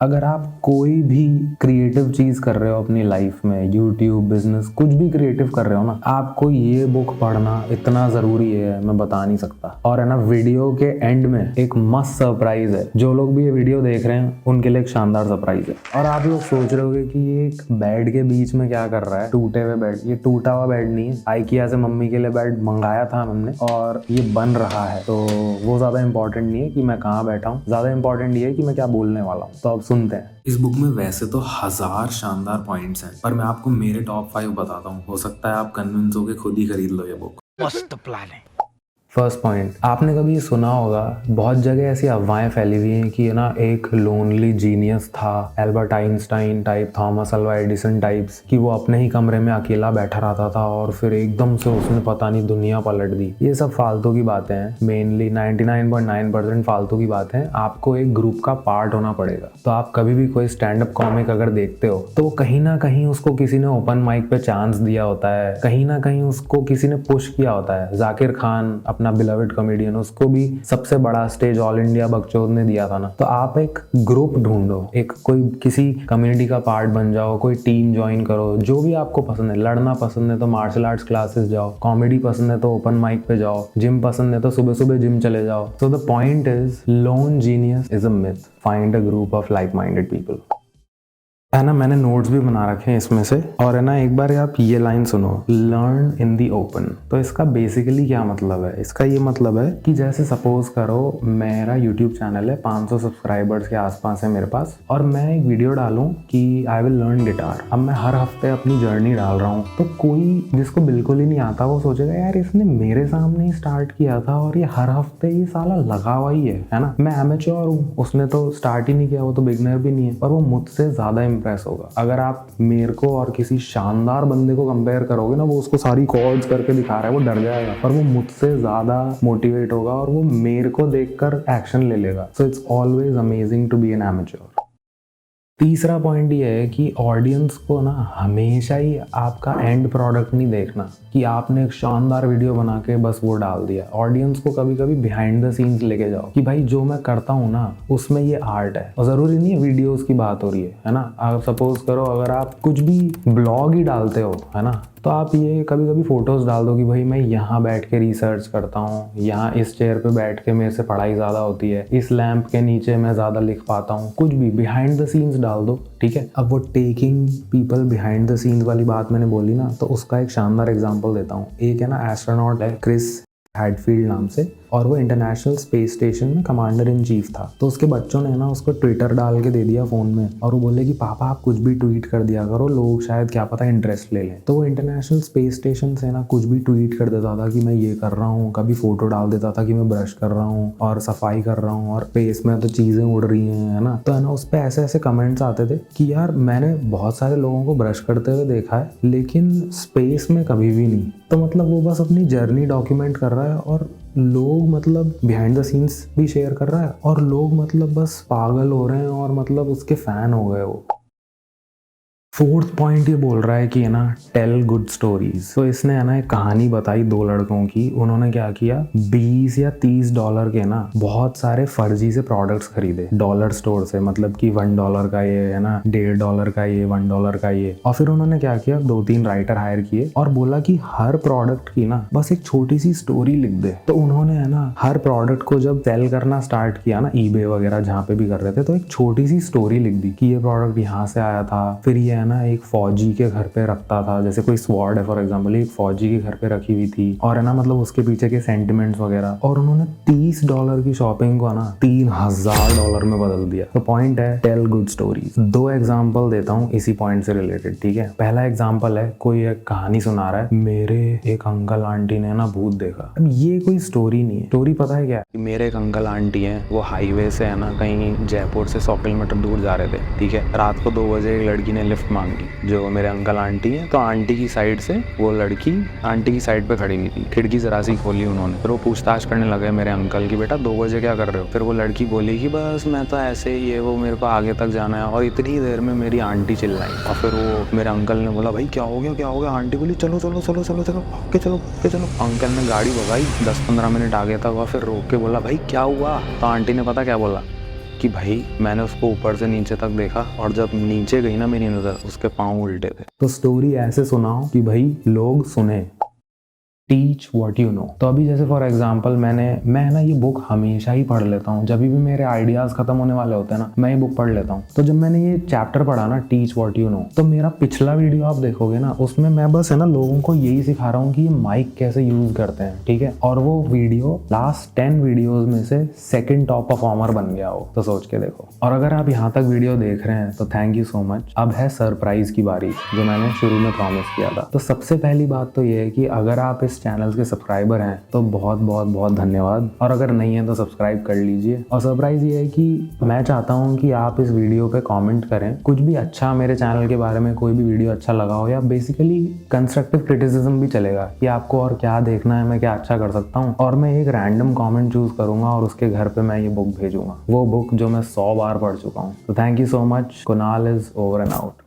अगर आप कोई भी क्रिएटिव चीज कर रहे हो अपनी लाइफ में, यूट्यूब, बिजनेस, कुछ भी क्रिएटिव कर रहे हो ना, आपको ये बुक पढ़ना इतना जरूरी है, मैं बता नहीं सकता। और है ना, वीडियो के एंड में एक मस्त सरप्राइज है। जो लोग भी ये वीडियो देख रहे हैं उनके लिए एक शानदार सरप्राइज है। और आप लोग सोच रहे होगे कि ये एक बेड के बीच में क्या कर रहा है, टूटे हुए बेड। ये टूटा हुआ बेड नहीं है, आइकिया से मम्मी के लिए बेड मंगाया था हमने और ये बन रहा है। तो वो ज्यादा इंपॉर्टेंट नहीं है कि मैं कहाँ बैठा हूँ, ज्यादा इंपॉर्टेंट ये है कि मैं क्या बोलने वाला हूँ। तो अब सुनते हैं। इस बुक में वैसे तो 1000 शानदार पॉइंट्स हैं, पर मैं आपको मेरे टॉप 5 बताता हूँ। हो सकता है आप कन्विंस हो के खुद ही खरीद लो ये बुक। मस्त प्लान है। फर्स्ट पॉइंट, आपने कभी सुना होगा, बहुत जगह ऐसी अफवाहें फैली हुई हैं कि ना एक लोनली जीनियस था, Albert Einstein type, Thomas Alva Edison types, कि वो अपने ही कमरे में अकेला बैठा रहता था और फिर एकदम से उसने पता नहीं दुनिया पलट दी। ये सब फालतू की बातें हैं, मेनली 99.9% फालतू की बातें हैं। आपको एक ग्रुप का पार्ट होना पड़ेगा। तो आप कभी भी कोई स्टैंड अप कॉमिक अगर देखते हो तो कहीं ना कहीं उसको किसी ने ओपन माइक पे चांस दिया होता है, कहीं ना कहीं उसको किसी ने पुश किया होता है। जाकिर खान अपना बिलवेड कॉमेडियन, उसको भी सबसे बड़ा स्टेज ऑल इंडिया बकचोद ने दिया था ना। तो आप एक ग्रुप ढूंढो, एक कोई किसी कम्युनिटी का पार्ट बन जाओ, कोई टीम ज्वाइन करो। जो भी आपको पसंद है, लड़ना पसंद है तो मार्शल आर्ट्स क्लासेस जाओ, कॉमेडी पसंद है तो ओपन माइक पे जाओ, जिम पसंद है तो सुबह सुबह जिम चले जाओ। So the point is, loan genius is a myth, find a group of like minded people. है ना, मैंने नोट्स भी बना रखे हैं इसमें से। और है ना, एक बार आप ये लाइन सुनो, लर्न इन दी ओपन। तो इसका बेसिकली क्या मतलब है? इसका ये मतलब है कि जैसे सपोज करो मेरा यूट्यूब चैनल है, 500 सब्सक्राइबर्स के आसपास है मेरे पास, और मैं एक वीडियो डालूं कि आई विल लर्न गिटार। अब मैं हर हफ्ते अपनी जर्नी डाल रहा हूँ, तो कोई जिसको बिल्कुल ही नहीं आता वो सोचेगा यार इसने मेरे सामने ही स्टार्ट किया था और ये हर हफ्ते ये साला लगा हुआ ही है ना। मैं एमेच्योर हूँ, उसने तो स्टार्ट ही नहीं किया, वो तो बिगनर भी नहीं है, और वो मुझसे ज्यादा इंप्रेस होगा। अगर आप मेरे को और किसी शानदार बंदे को कंपेयर करोगे ना, वो उसको सारी कॉर्ड्स करके दिखा रहा है, वो डर जाएगा, पर वो मुझसे ज्यादा मोटिवेट होगा और वो मेरे को देखकर एक्शन ले लेगा। So it's always amazing to be an amateur. तीसरा पॉइंट ये है कि ऑडियंस को ना हमेशा ही आपका एंड प्रोडक्ट नहीं देखना कि आपने एक शानदार वीडियो बना के बस वो डाल दिया। ऑडियंस को कभी कभी बिहाइंड द सीन्स लेके जाओ कि भाई जो मैं करता हूँ ना उसमें ये आर्ट है, और ज़रूरी नहीं है वीडियोस की बात हो रही है ना। आप सपोज करो अगर आप कुछ भी ब्लॉग ही डालते हो, है ना, तो आप ये कभी कभी फोटोज डाल दो कि भाई मैं यहाँ बैठ के रिसर्च करता हूँ, यहाँ इस चेयर पे बैठ के मेरे से पढ़ाई ज़्यादा होती है, इस लैंप के नीचे मैं ज़्यादा लिख पाता हूँ। कुछ भी बिहाइंड द सीन्स डाल दो, ठीक है। अब वो taking people behind the scenes वाली बात मैंने बोली ना, तो उसका एक शानदार एग्जाम्पल देता हूँ। एक है ना एस्ट्रोनॉट है, क्रिस हैडफील्ड नाम से, और वो इंटरनेशनल स्पेस स्टेशन में कमांडर इन चीफ था। तो उसके बच्चों ने ना उसको ट्विटर डाल के दे दिया फ़ोन में, और वो बोले कि पापा आप कुछ भी ट्वीट कर दिया करो, लोग शायद क्या पता इंटरेस्ट ले लें। तो वो इंटरनेशनल स्पेस स्टेशन से ना कुछ भी ट्वीट कर देता था कि मैं ये कर रहा हूँ, कभी फोटो डाल देता था कि मैं ब्रश कर रहा हूँ और सफाई कर रहा हूँ और स्पेस में तो चीज़ें उड़ रही हैं, है ना। तो है ना, उस पर ऐसे ऐसे कमेंट्स आते थे कि यार मैंने बहुत सारे लोगों को ब्रश करते हुए देखा है लेकिन स्पेस में कभी भी नहीं। तो मतलब वो बस अपनी जर्नी डॉक्यूमेंट कर रहा है और लोग मतलब बिहाइंड द सीन्स भी शेयर कर रहा है, और लोग मतलब बस पागल हो रहे हैं और मतलब उसके फैन हो गए वो। फोर्थ पॉइंट ये बोल रहा है कि है ना, टेल गुड स्टोरीज। तो इसने है ना एक कहानी बताई दो लड़कों की। उन्होंने क्या किया, 20 या 30 डॉलर के ना बहुत सारे फर्जी से प्रोडक्ट्स खरीदे डॉलर स्टोर से, मतलब कि $1 का ये, है ना, $1.5 का ये, $1 का ये। और फिर उन्होंने क्या किया, 2-3 राइटर हायर किए और बोला कि हर प्रोडक्ट की ना बस एक छोटी सी स्टोरी लिख दे। तो उन्होंने है ना हर प्रोडक्ट को जब सेल करना स्टार्ट किया ना, ईबे वगैरह जहाँ पे भी कर रहे थे, तो एक छोटी सी स्टोरी लिख दी कि ये प्रोडक्ट यहाँ से आया था, फिर ये है ना एक फौजी के घर पे रखता था, जैसे कोई स्वॉर्ड है फॉर एग्जांपल, एक फौजी के घर पे रखी हुई थी, और है ना मतलब उसके पीछे के सेंटिमेंट्स वगैरह। और उन्होंने $30 की शॉपिंग को ना $3000 में बदल दिया। तो पॉइंट है, टेल गुड स्टोरीज। 2 एग्जांपल देता हूँ इसी पॉइंट से रिलेटेड, ठीक है। पहला एग्जांपल है, कोई एक कहानी सुना रहा है, मेरे एक अंकल आंटी ने ना भूत देखा। अब ये कोई स्टोरी नहीं है, स्टोरी पता है क्या है? मेरे एक अंकल आंटी हैं, वो हाईवे से है ना कहीं जयपुर से 100 किलोमीटर दूर जा रहे थे, ठीक है। रात को 2 बजे एक लड़की ने लिफ्ट मांगी, जो मेरे अंकल आंटी हैं। तो आंटी की साइड से वो लड़की आंटी की साइड पे खड़ी हुई थी, खिड़की जरा सी खोली उन्होंने। फिर वो पूछताछ करने लगे मेरे अंकल की, बेटा 2 बजे क्या कर रहे हो? फिर वो लड़की बोली कि बस मैं तो ऐसे ही, वो मेरे को आगे तक जाना है। और इतनी देर में मेरी आंटी चिल्लाई, और फिर वो मेरे अंकल ने बोला भाई क्या हो गया क्या हो गया? आंटी बोली चलो चलो चलो चलो चलो के चलो के चलो। अंकल ने गाड़ी भगाई, 10-15 मिनट आगे तक, और फिर रोक के बोला भाई क्या हुआ? तो आंटी ने पता क्या बोला, कि भाई मैंने उसको ऊपर से नीचे तक देखा और जब नीचे गई ना मेरी नज़र, उसके पाँव उल्टे थे। तो स्टोरी ऐसे सुनाओ कि भाई लोग सुने। Teach what you know. तो अभी जैसे फॉर एग्जाम्पल मैं ना ये बुक हमेशा ही पढ़ लेता हूँ। जब भी मेरे आइडियाज़ खत्म होने वाले होते हैं ना, मैं ये बुक पढ़ लेता हूँ। तो जब मैंने ये चैप्टर पढ़ा ना, टीच वॉट यू नो, तो मेरा पिछला वीडियो आप देखोगे ना, उसमें मैं बस है ना लोगों को यही सिखा रहा हूँ कि ये माइक कैसे यूज़ करते हैं, ठीक है। और वो वीडियो लास्ट 10 वीडियोज़ में से सेकेंड टॉप परफॉर्मर बन गया हो, तो सोच के देखो। और अगर आप यहाँ तक वीडियो देख रहे हैं तो थैंक यू सो मच। अब है सरप्राइज की बारी, जो मैंने शुरू में प्रॉमिस किया था। तो सबसे पहली बात तो ये है कि अगर आप इस चैनल के सब्सक्राइबर हैं तो बहुत बहुत बहुत धन्यवाद, और अगर नहीं है तो सब्सक्राइब कर लीजिए। और सरप्राइज ये है कि मैं चाहता हूँ कि आप इस वीडियो पे कमेंट करें कुछ भी अच्छा मेरे चैनल के बारे में, कोई भी वीडियो अच्छा लगा हो, या बेसिकली कंस्ट्रक्टिव क्रिटिसिज्म भी चलेगा कि आपको और क्या देखना है, मैं क्या अच्छा कर सकता हूँ। और मैं एक रैंडम कमेंट चूज करूंगा और उसके घर पे मैं ये बुक भेजूंगा, वो बुक जो मैं 100 बार पढ़ चुका हूँ। तो thank you so much. Kunal is over and out.